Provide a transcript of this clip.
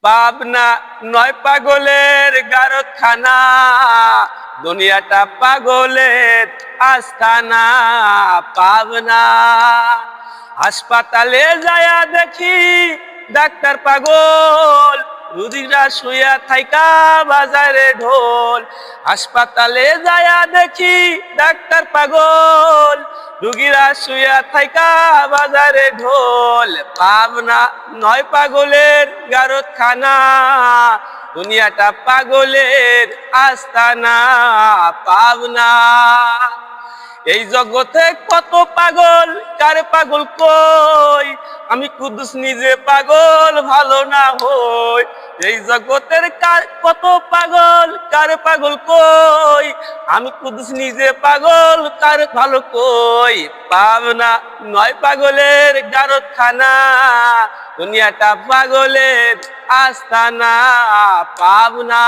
পাবনা নয় পাগলের গারতখানা, দুনিয়াটা পাগলের আস্তানা। পাবনা হাসপাতালে যায়া দেখি ডাক্তার পাগল, রুগীরা শুয়া থাইকা বাজারে ঢোল। হাসপাতালে যায়া দেখি ডাক্তার পাগল, রুগীরা শুয়া থাইকা বাজারে ঢোল। পাবনা নয় পাগলের গারতখানা, দুনিয়াটা পাগলের আস্তানা। পাবনা এই জগতে কত পাগল, কার পাগল কই, আমি কুদুস নিজে পাগল ভালো না হই। এই জগতের কত পাগল, কার পাগল কই, আমি কুদুস নিজে পাগল কার ভালো কই। পাবনা নয় পাগলের গারতখানা, দুনিয়াটা পাগলের আস্তানা। পাবনা